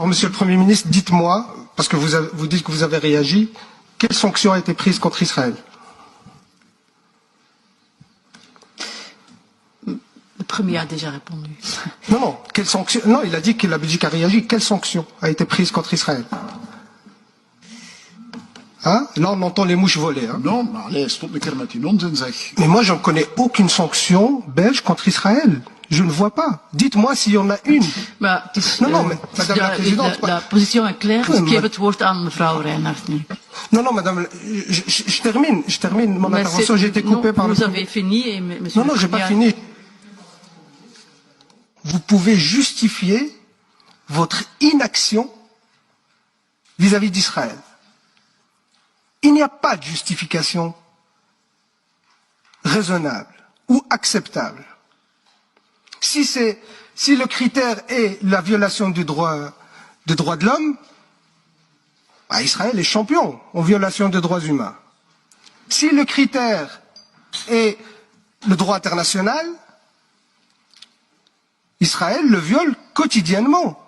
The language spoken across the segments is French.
Alors, Monsieur le Premier ministre, dites-moi, parce que vous dites que vous avez réagi, quelle sanction a été prise contre Israël? Le Premier a déjà répondu. Non, quelle sanction? Non, il a dit que la Belgique a réagi. Quelle sanction a été prise contre Israël? Hein? Là, on entend les mouches voler. Hein? Non, maar allez, stop een keer met die onzin, zeg. Mais moi, je ne connais aucune sanction belge contre Israël. Je ne vois pas. Dites-moi s'il y en a une. Maar het is, Non, mais Madame la Présidente... La position est claire, dus ik geef het woord aan mevrouw Reinhardt nu. Non, Madame, je termine mon intervention. J'ai été coupé par le... Vous avez fini et monsieur... Non, j'ai pas fini. Vous pouvez justifier votre inaction vis-à-vis d'Israël. Il n'y a pas de justification raisonnable ou acceptable. Si le critère est la violation du droit de l'homme, bah, Israël est champion en violation des droits humains. Si le critère est le droit international, Israël le viole quotidiennement.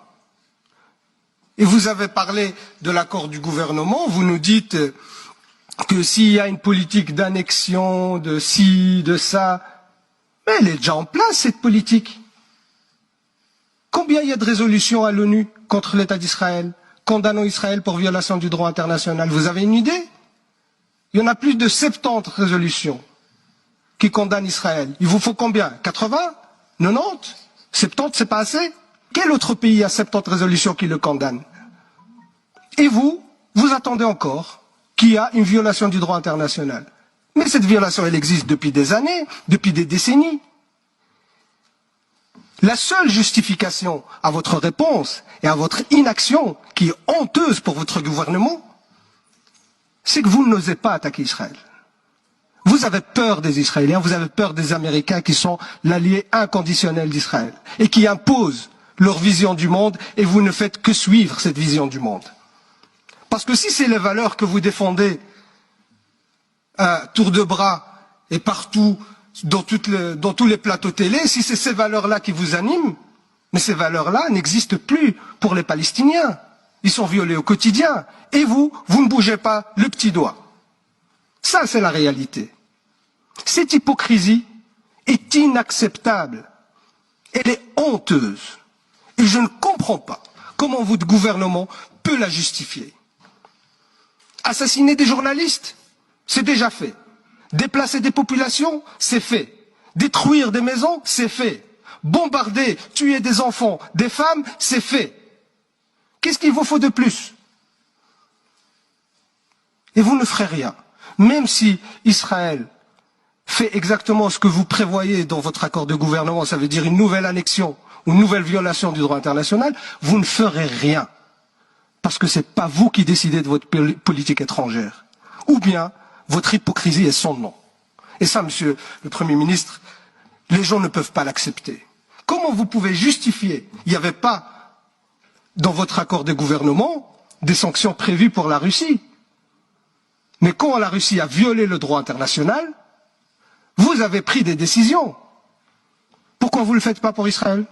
Et vous avez parlé de l'accord du gouvernement, vous nous dites que s'il y a une politique d'annexion, de ci, de ça, mais elle est déjà en place, cette politique. Combien il y a de résolutions à l'ONU contre l'État d'Israël, condamnant Israël pour violation du droit international? Vous avez une idée? Il y en a plus de 70 résolutions qui condamnent Israël. Il vous faut combien? 80? 90? 70, c'est pas assez? Quel autre pays a 70 résolutions qui le condamnent? Et vous attendez encore qu'il y a une violation du droit international. Mais cette violation, elle existe depuis des années, depuis des décennies. La seule justification à votre réponse et à votre inaction, qui est honteuse pour votre gouvernement, c'est que vous n'osez pas attaquer Israël. Vous avez peur des Israéliens, vous avez peur des Américains qui sont l'allié inconditionnel d'Israël et qui imposent leur vision du monde et vous ne faites que suivre cette vision du monde. Parce que si c'est les valeurs que vous défendez à tour de bras et partout, dans tous les plateaux télé, si c'est ces valeurs-là qui vous animent, mais ces valeurs-là n'existent plus pour les Palestiniens. Ils sont violés au quotidien. Et vous ne bougez pas le petit doigt. Ça, c'est la réalité. Cette hypocrisie est inacceptable. Elle est honteuse. Et je ne comprends pas comment votre gouvernement peut la justifier. Assassiner des journalistes, c'est déjà fait. Déplacer des populations, c'est fait. Détruire des maisons, c'est fait. Bombarder, tuer des enfants, des femmes, c'est fait. Qu'est-ce qu'il vous faut de plus? Et vous ne ferez rien. Même si Israël fait exactement ce que vous prévoyez dans votre accord de gouvernement, ça veut dire une nouvelle annexion ou une nouvelle violation du droit international, vous ne ferez rien. Parce que ce n'est pas vous qui décidez de votre politique étrangère. Ou bien, votre hypocrisie est sans nom. Et ça, Monsieur le Premier ministre, les gens ne peuvent pas l'accepter. Comment vous pouvez justifier? Il n'y avait pas, dans votre accord de gouvernement, des sanctions prévues pour la Russie. Mais quand la Russie a violé le droit international, vous avez pris des décisions. Pourquoi vous ne le faites pas pour Israël?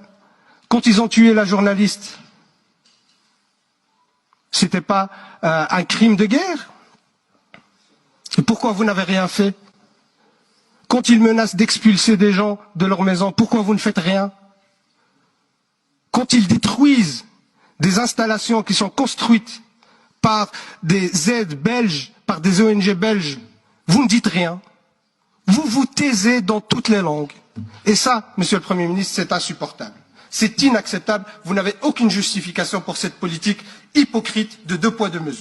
Quand ils ont tué la journaliste, c'était pas un crime de guerre? Et pourquoi vous n'avez rien fait? Quand ils menacent d'expulser des gens de leur maison, pourquoi vous ne faites rien? Quand ils détruisent des installations qui sont construites par des aides belges, par des ONG belges, vous ne dites rien. Vous vous taisez dans toutes les langues. Et ça, Monsieur le Premier ministre, c'est insupportable. C'est inacceptable. Vous n'avez aucune justification pour cette politique hypocrite de 2 poids 2 mesures.